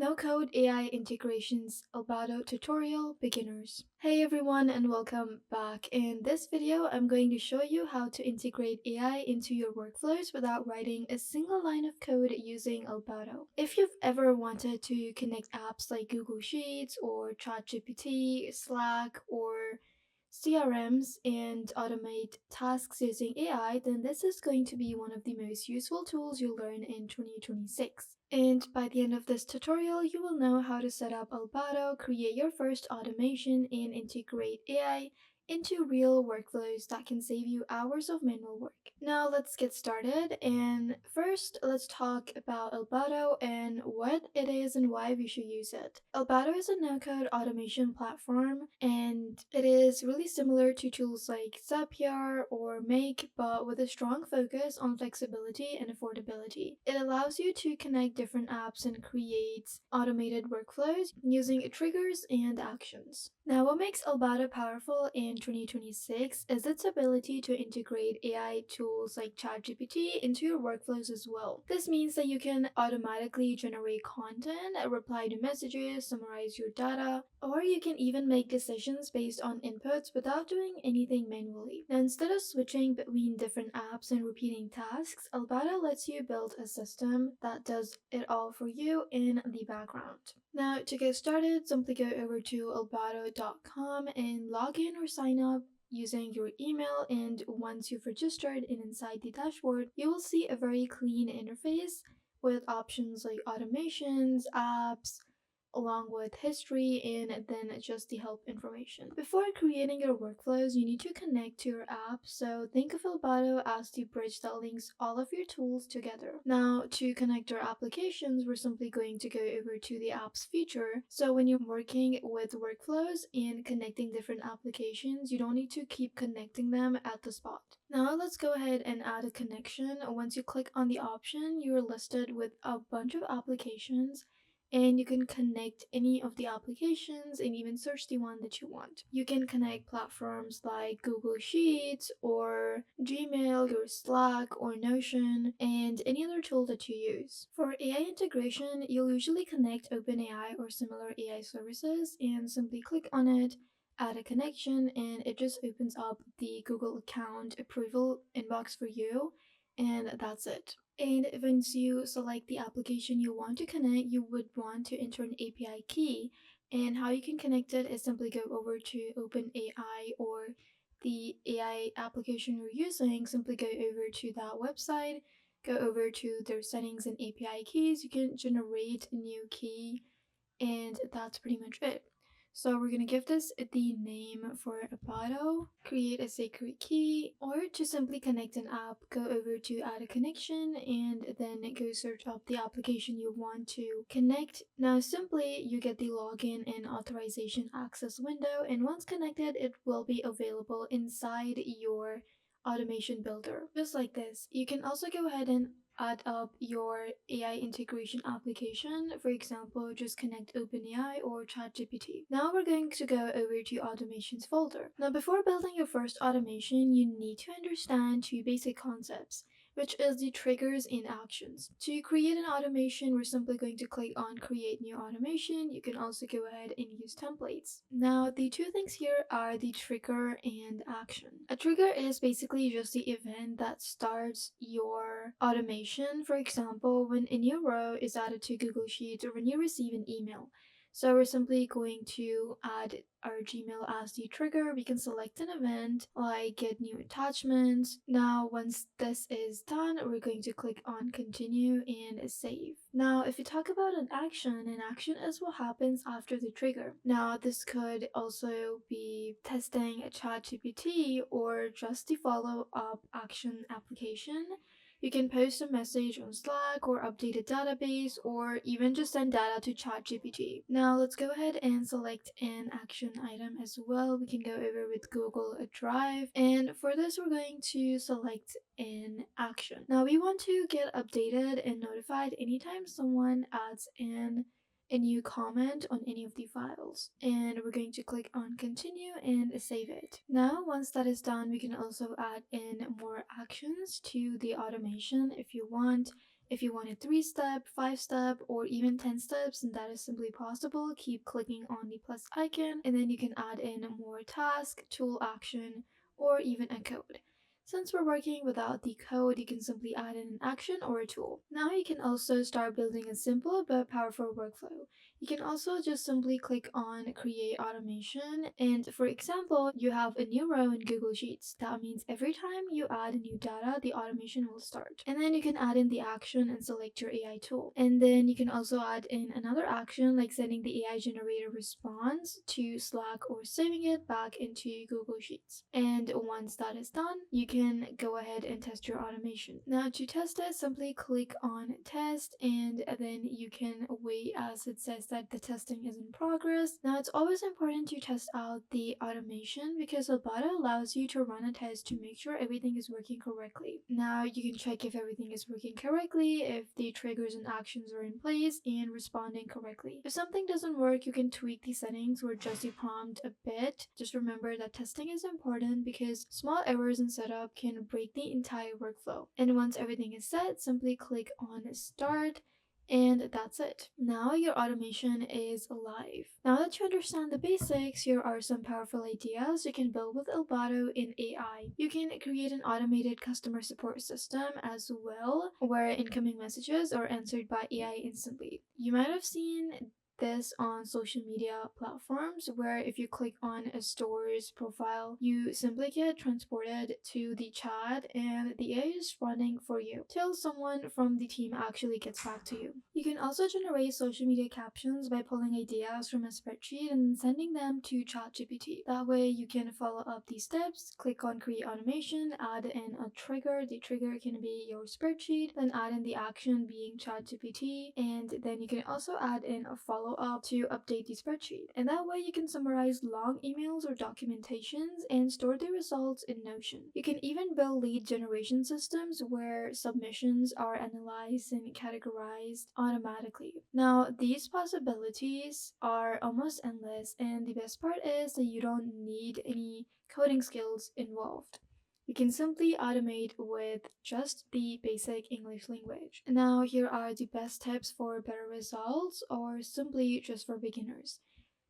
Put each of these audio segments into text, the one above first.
No-code AI integrations Albato tutorial beginners. Hey everyone and welcome back. In this video, I'm going to show you how to integrate AI into your workflows without writing a single line of code using Albato. If you've ever wanted to connect apps like Google Sheets or ChatGPT, Slack, or CRMs and automate tasks using AI, then this is going to be one of the most useful tools you'll learn in 2026. And by the end of this tutorial, you will know how to set up Albato, create your first automation, and integrate AI into real workflows that can save you hours of manual work. Now let's get started, and first let's talk about Albato and what it is and why we should use it. Albato is a no-code automation platform, and it is really similar to tools like Zapier or Make, but with a strong focus on flexibility and affordability. It allows you to connect different apps and create automated workflows using triggers and actions. Now, what makes Albato powerful in 2026 is its ability to integrate AI tools like ChatGPT into your workflows as well. This means that you can automatically generate content, reply to messages, summarize your data, or you can even make decisions based on inputs without doing anything manually. Now, instead of switching between different apps and repeating tasks, Albato lets you build a system that does it all for you in the background. Now, to get started, simply go over to albato.com and log in or sign up using your email, and once you've registered and inside the dashboard, you will see a very clean interface with options like automations, apps, along with history and then just the help information. Before creating your workflows, you need to connect to your app, so think of Albato as the bridge that links all of your tools together. Now, to connect our applications, we're simply going to go over to the apps feature. So when you're working with workflows and connecting different applications, you don't need to keep connecting them at the spot. Now let's go ahead and add a connection. Once you click on the option, you're listed with a bunch of applications, and you can connect any of the applications and even search the one that you want. You can connect platforms like Google Sheets or Gmail or Slack or Notion and any other tool that you use. For AI integration, you'll usually connect OpenAI or similar AI services and simply click on it, add a connection, and it just opens up the Google account approval inbox for you, and that's it. And once you select the application you want to connect, you would want to enter an API key. And how you can connect it is simply go over to OpenAI or the AI application you're using. Simply go over to that website, go over to their settings and API keys. You can generate a new key, and that's pretty much it. So we're gonna give this the name for Albato, create a secret key, or to simply connect an app, go over to add a connection and then go search up the application you want to connect. Now simply you get the login and authorization access window, and once connected it will be available inside your automation builder, just like this. You can also go ahead and add up your AI integration application. For example, just connect OpenAI or ChatGPT. Now we're going to go over to automations folder. Now before building your first automation, you need to understand two basic concepts, which is the triggers and actions. To create an automation, we're simply going to click on create new automation. You can also go ahead and use templates. Now the two things here are the trigger and action. A trigger is basically just the event that starts your automation. For example, when a new row is added to Google Sheets or when you receive an email. So we're simply going to add our Gmail as the trigger. We can select an event like get new attachments. Now once this is done, we're going to click on continue and save. Now if you talk about an action is what happens after the trigger. Now this could also be testing a ChatGPT or just the follow-up action application. You can post a message on Slack or update a database or even just send data to ChatGPT. Now let's go ahead and select an action item as well. We can go over with Google Drive, and for this we're going to select an action. Now we want to get updated and notified anytime someone adds in a new comment on any of the files, and we're going to click on continue and save it. Now once that is done, we can also add in more actions to the automation if you want. If you want a 3-step, 5-step, or even 10 steps, then that is simply possible. Keep clicking on the plus icon, and then you can add in more task, tool action, or even a code. Since we're working without the code, you can simply add in an action or a tool. Now you can also start building a simple but powerful workflow. You can also just simply click on create automation, and for example, you have a new row in Google Sheets. That means every time you add new data, the automation will start. And then you can add in the action and select your AI tool. And then you can also add in another action like sending the AI generated response to Slack or saving it back into Google Sheets. And once that is done, you can go ahead and test your automation. Now to test it, simply click on test, and then you can wait as it says that the testing is in progress. Now it's always important to test out the automation because Albato allows you to run a test to make sure everything is working correctly. Now you can check if everything is working correctly, if the triggers and actions are in place and responding correctly. If something doesn't work, you can tweak the settings or adjust the prompt a bit. Just remember that testing is important because small errors in setup can break the entire workflow. And once everything is set, simply click on start, and that's it. Now your automation is live. Now that you understand the basics, here are some powerful ideas you can build with Albato in AI. You can create an automated customer support system as well, where incoming messages are answered by AI instantly. You might have seen this on social media platforms where if you click on a store's profile, you simply get transported to the chat and the AI is running for you till someone from the team actually gets back to you. You can also generate social media captions by pulling ideas from a spreadsheet and sending them to ChatGPT. That way you can follow up these steps, click on create automation, add in a trigger. The trigger can be your spreadsheet, then add in the action being ChatGPT, and then you can also add in a follow up to update the spreadsheet. And that way you can summarize long emails or documentations and store the results in Notion. You can even build lead generation systems where submissions are analyzed and categorized automatically. Now, these possibilities are almost endless, and the best part is that you don't need any coding skills involved. You can simply automate with just the basic English language. Now, here are the best tips for better results or simply just for beginners.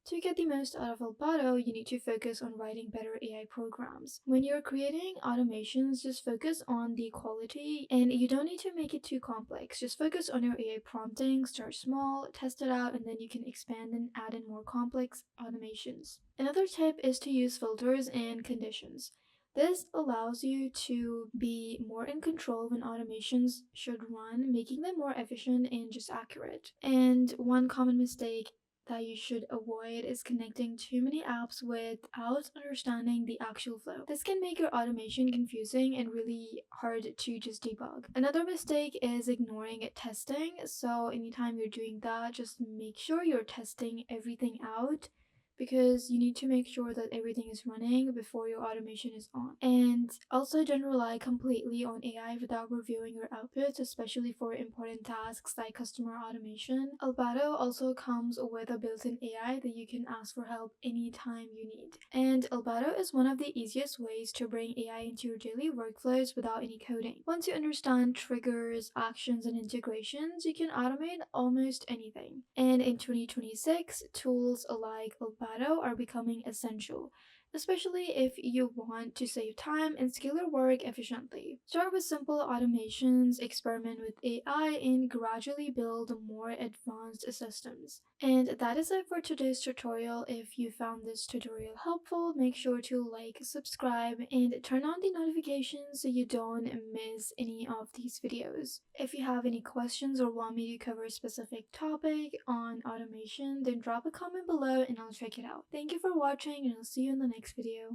To get the most out of Albato, you need to focus on writing better AI programs. When you're creating automations, just focus on the quality and you don't need to make it too complex. Just focus on your AI prompting, start small, test it out, and then you can expand and add in more complex automations. Another tip is to use filters and conditions. This allows you to be more in control when automations should run, making them more efficient and just accurate. And one common mistake that you should avoid is connecting too many apps without understanding the actual flow. This can make your automation confusing and really hard to just debug. Another mistake is ignoring testing. So anytime you're doing that, just make sure you're testing everything out because you need to make sure that everything is running before your automation is on. And also don't rely completely on AI without reviewing your outputs, especially for important tasks like customer automation. Albato also comes with a built-in AI that you can ask for help anytime you need. And Albato is one of the easiest ways to bring AI into your daily workflows without any coding. Once you understand triggers, actions, and integrations, you can automate almost anything. And in 2026, tools like Albato are becoming essential, especially if you want to save time and scale your work efficiently. Start with simple automations, experiment with AI, and gradually build more advanced systems. And that is it for today's tutorial. If you found this tutorial helpful, make sure to like, subscribe, and turn on the notifications so you don't miss any of these videos. If you have any questions or want me to cover a specific topic on automation, then drop a comment below and I'll check it out. Thank you for watching, and I'll see you in the next video.